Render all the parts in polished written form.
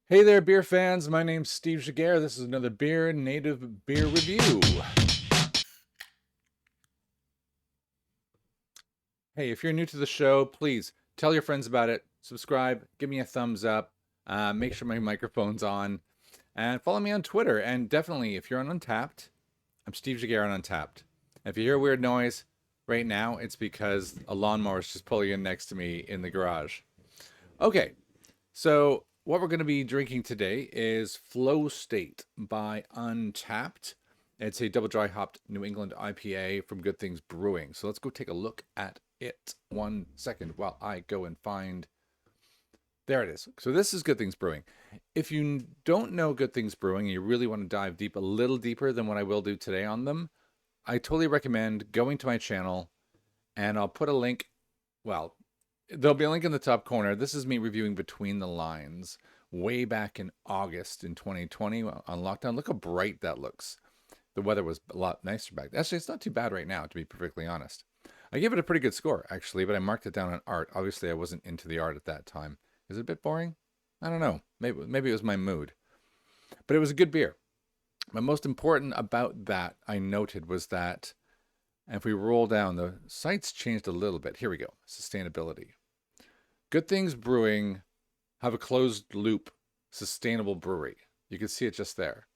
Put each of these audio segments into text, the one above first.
Hey there, beer fans. My name's Steve Jaguar. This is another BeerNative beer review. Hey, if you're new to the show, please tell your friends about it, subscribe, give me a thumbs up, make sure my microphone's on, and follow me on Twitter. And definitely, if you're on Untappd, I'm Steve Jaguar on Untappd. If you hear a weird noise right now, it's because a lawnmower is just pulling in next to me in the garage. Okay, so what we're going to be drinking today is Flow State by Untappd. It's a double dry hopped New England IPA from Good Things Brewing. So let's go take a look at it. 1 second while I go and find. There it is. So this is Good Things Brewing. If you don't know Good Things Brewing and you really want to dive deep, a little deeper than what I will do today on them, I totally recommend going to my channel, and I'll put a link. Well, there'll be a link in the top corner. This is me reviewing Between the Lines way back in August in 2020 on lockdown. Look how bright that looks. The weather was a lot nicer back then. Actually, it's not too bad right now, to be perfectly honest. I gave it a pretty good score, actually, but I marked it down on art. Obviously, I wasn't into the art at that time. Is it a bit boring? I don't know. Maybe it was my mood. But it was a good beer. But most important about that, I noted, was that if we roll down, the sites changed a little bit. Here we go. Sustainability. Good Things Brewing have a closed loop sustainable brewery. You can see it just there.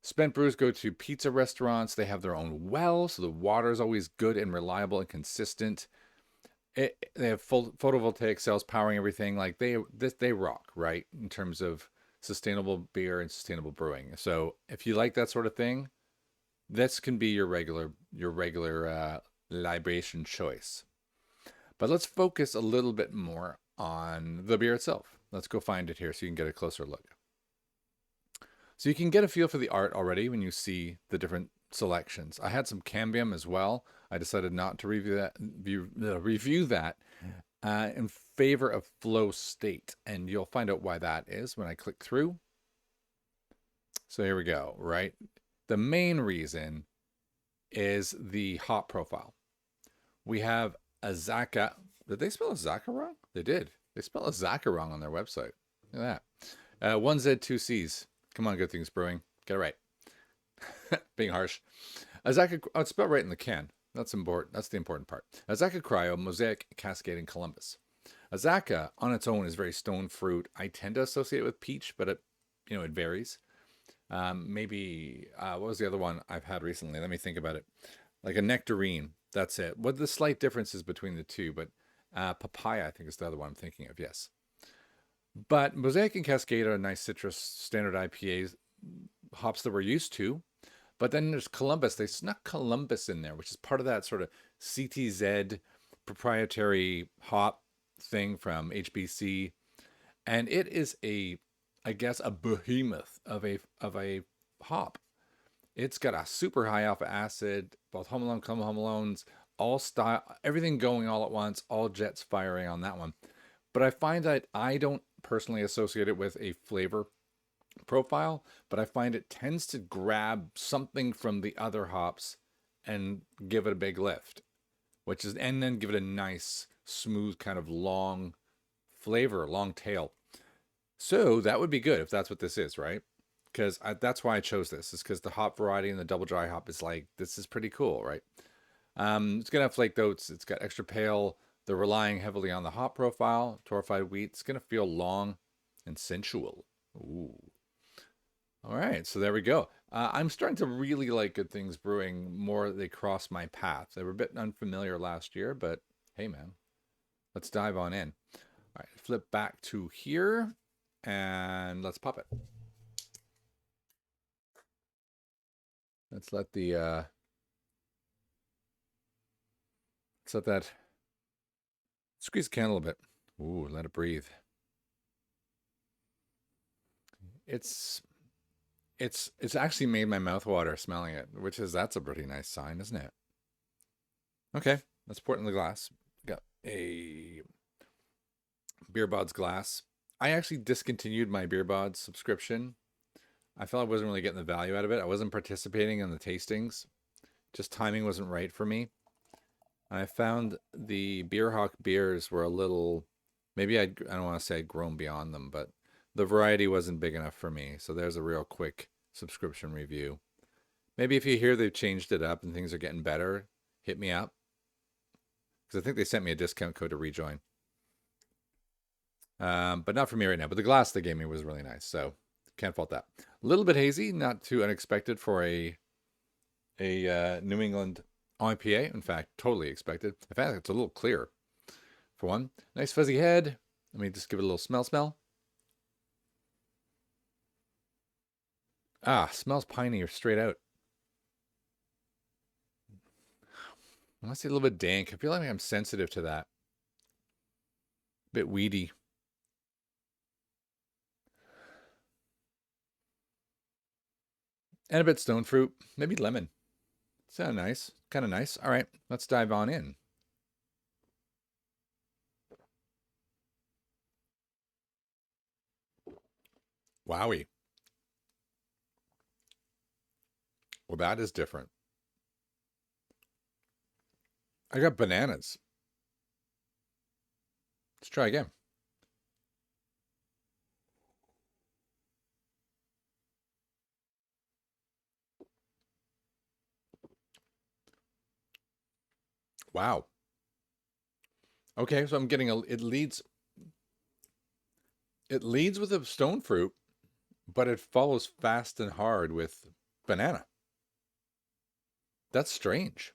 Spent brews go to pizza restaurants. They have their own well, so the water is always good and reliable and consistent. They have full photovoltaic cells powering everything. Like they rock, right? In terms of sustainable beer and sustainable brewing. So if you like that sort of thing, this can be your regular libation choice. But let's focus a little bit more on the beer itself. Let's go find it here so you can get a closer look. So you can get a feel for the art already when you see the different selections. I had some cambium as well. I decided not to review that in favor of Flow State, and you'll find out why that is when I click through. So here we go, right? The main reason is the hop profile. We have Azacca. Did they spell Azacca wrong? They did. They spell Azacca wrong on their website. Look at that. 1Z, 2Cs. Come on, Good Things Brewing. Get it right. Being harsh. Azacca, oh, it's spelled right in the can. That's important. That's the important part. Azacca Cryo, Mosaic, Cascade, and Columbus. Azacca on its own is very stone fruit. I tend to associate it with peach, but it varies. Maybe what was the other one I've had recently? Let me think about it. Like a nectarine. That's it. What the slight differences between the two, but papaya, I think, is the other one I'm thinking of. Yes. But Mosaic and Cascade are nice citrus standard IPAs, hops that we're used to. But then there's Columbus. They snuck Columbus in there, which is part of that sort of CTZ proprietary hop thing from HBC. And it is I guess, a behemoth of a hop. It's got a super high alpha acid, both home alone, come home alones, all style, everything going all at once, all jets firing on that one. But I find that I don't personally associate it with a flavor profile, but I find it tends to grab something from the other hops and give it a big lift, and then give it a nice, smooth, kind of long flavor, long tail. So that would be good if that's what this is, right? Because that's why I chose this, is because the hop variety and the double dry hop is like, this is pretty cool, right? It's going to have flaked oats. It's got extra pale. They're relying heavily on the hop profile. Torrified wheat. It's going to feel long and sensual. Ooh. All right, so there we go. I'm starting to really like Good Things Brewing more. They cross my path. They were a bit unfamiliar last year, but hey, man, let's dive on in. All right, flip back to here, and let's pop it. Let's let that squeeze the can a little bit. Ooh, let it breathe. It's actually made my mouth water smelling it, that's a pretty nice sign, isn't it? Okay, let's pour it in the glass. Got a BeerBods glass. I actually discontinued my BeerBods subscription. I felt I wasn't really getting the value out of it. I wasn't participating in the tastings. Just timing wasn't right for me. I found the Beerhawk beers were a little, maybe I don't want to say I'd grown beyond them, but the variety wasn't big enough for me. So there's a real quick subscription review. Maybe if you hear they've changed it up and things are getting better, hit me up. Because I think they sent me a discount code to rejoin. But not for me right now. But the glass they gave me was really nice. So can't fault that. A little bit hazy, not too unexpected for a New England IPA. In fact, totally expected. In fact, it's a little clear for one. Nice fuzzy head. Let me just give it a little smell. Ah, smells piney or straight out. I want to say a little bit dank. I feel like I'm sensitive to that. A bit weedy. And a bit stone fruit. Maybe lemon. Sound nice. Kind of nice. All right, let's dive on in. Wowie. Well, that is different. I got bananas. Let's try again. Wow. Okay, so I'm getting it leads with a stone fruit, but it follows fast and hard with banana. That's strange.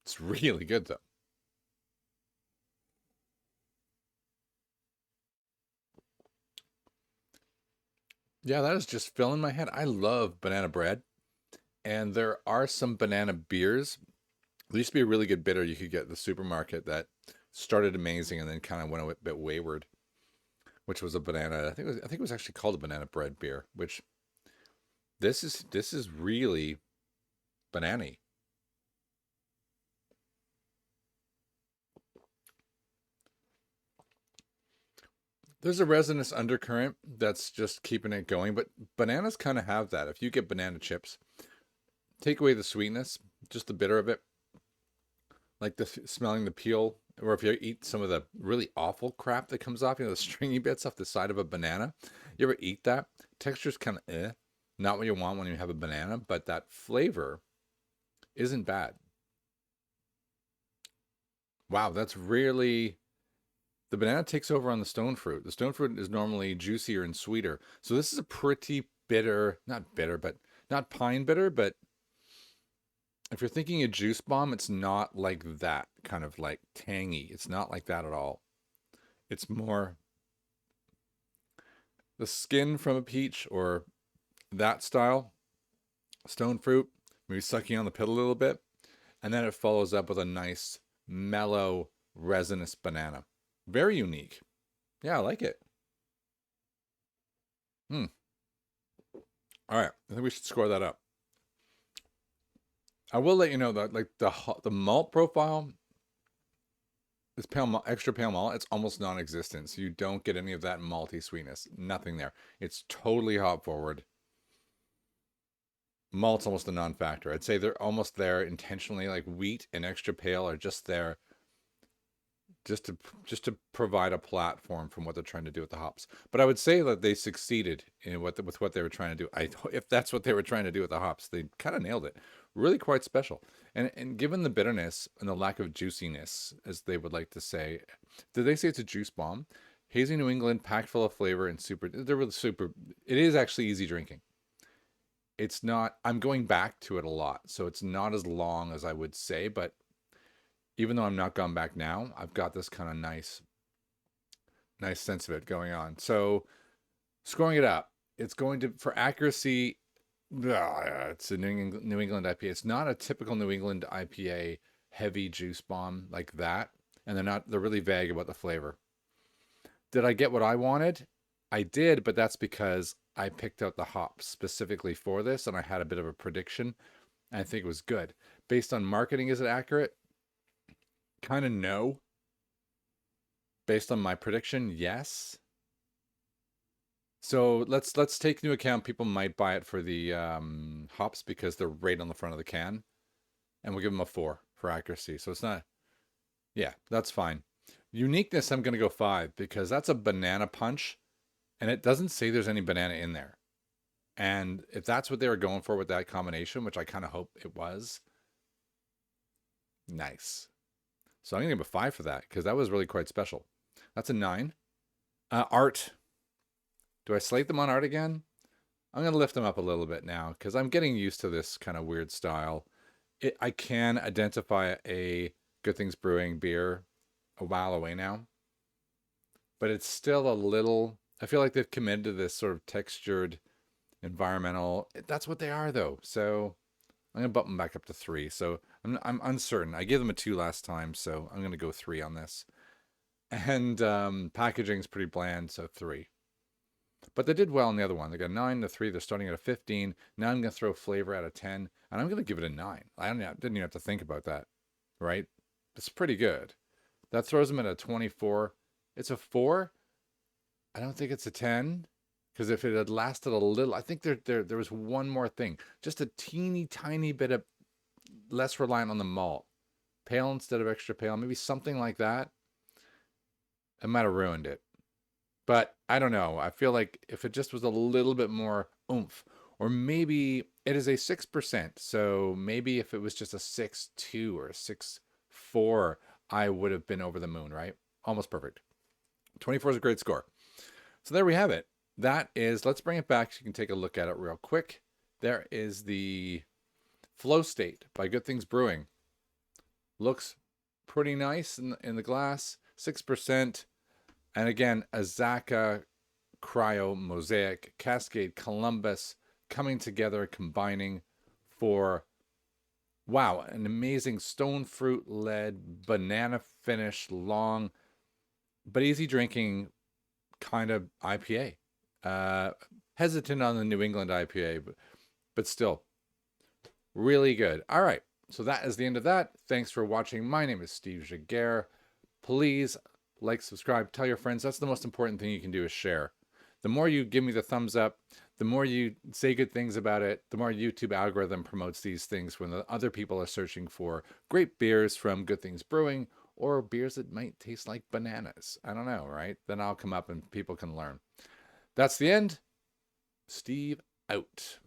It's really good though. Yeah, that is just filling my head. I love banana bread. And there are some banana beers. There used to be a really good bitter you could get at the supermarket that started amazing and then kind of went a bit wayward, which was a banana. I think it was actually called a banana bread beer, which this is really banana-y. There's a resinous undercurrent that's just keeping it going, but bananas kind of have that. If you get banana chips, take away the sweetness, just the bitter of it, like the smelling the peel, or if you eat some of the really awful crap that comes off, the stringy bits off the side of a banana. You ever eat that? Texture's kind of not what you want when you have a banana, but that flavor isn't bad. Wow, that's really the banana takes over on the stone fruit. The stone fruit is normally juicier and sweeter. So this is a pretty bitter, not bitter, but not pine bitter, but if you're thinking a juice bomb, it's not like that kind of like tangy. It's not like that at all. It's more the skin from a peach or that style, stone fruit, maybe sucking on the pit a little bit. And then it follows up with a nice, mellow, resinous banana. Very unique. Yeah, I like it. All right. I think we should score that up. I will let you know that like the malt profile is extra pale malt. It's almost non-existent. So you don't get any of that malty sweetness. Nothing there. It's totally hop forward. Malt's almost a non-factor. I'd say they're almost there intentionally. Like wheat and extra pale are just there just to provide a platform from what they're trying to do with the hops. But I would say that they succeeded in with what they were trying to do. If that's what they were trying to do with the hops, they kind of nailed it. Really quite special. And given the bitterness and the lack of juiciness, as they would like to say, did they say it's a juice bomb? Hazy New England, packed full of flavor and super. They're really super. It is actually easy drinking. It's not. I'm going back to it a lot, so it's not as long as I would say, but even though I'm not gone back now, I've got this kind of nice sense of it going on. So scoring it up, it's going to for accuracy. It's a New England IPA. It's not a typical New England IPA heavy juice bomb like that, and they're really vague about the flavor. Did I get what I wanted? I did, but that's because I picked out the hops specifically for this, and I had a bit of a prediction. And I think it was good. Based on marketing, is it accurate? Kind of no. Based on my prediction, yes. So let's take into account people might buy it for the hops because they're right on the front of the can, and we'll give them a 4 for accuracy. So it's not, yeah, that's fine. Uniqueness, I'm going to go 5 because that's a banana punch And it doesn't say there's any banana in there. And if that's what they were going for with that combination, which I kind of hope it was, nice. So I'm going to give a 5 for that because that was really quite special. That's a 9. Art. Do I slate them on art again? I'm going to lift them up a little bit now because I'm getting used to this kind of weird style. I can identify a Good Things Brewing beer a while away now, but it's still a little, I feel like they've committed to this sort of textured environmental. That's what they are though. So I'm going to bump them back up to 3. So I'm uncertain. I gave them a 2 last time, so I'm going to go 3 on this. And packaging is pretty bland, so 3. But they did well in the other one. They got 9 to 3. They're starting at a 15. Now I'm going to throw flavor at a 10, and I'm going to give it a 9. Didn't even have to think about that, right? It's pretty good. That throws them at a 24. It's a 4. I don't think it's a 10, because if it had lasted a little, I think there was one more thing. Just a teeny tiny bit of less reliant on the malt. Pale instead of extra pale, maybe something like that. It might have ruined it. But I don't know. I feel like if it just was a little bit more oomph, or maybe it is a 6%. So maybe if it was just a 6.2 or a 6.4, I would have been over the moon, right? Almost perfect. 24 is a great score. So there we have it. That is, let's bring it back so you can take a look at it real quick. There is the Flow State by Good Things Brewing. Looks pretty nice in the glass. 6%. And again, Azacca Cryo, Mosaic, Cascade Columbus coming together, combining for, wow, an amazing stone fruit led, banana finish, long, but easy drinking kind of IPA. Hesitant on the New England IPA, but still really good. All right. So that is the end of that. Thanks for watching. My name is Steve Jaguar. Please like, subscribe, tell your friends. That's the most important thing you can do is share. The more you give me the thumbs up, the more you say good things about it, the more YouTube algorithm promotes these things when the other people are searching for great beers from Good Things Brewing or beers that might taste like bananas. I don't know, right? Then I'll come up and people can learn. That's the end. Steve out.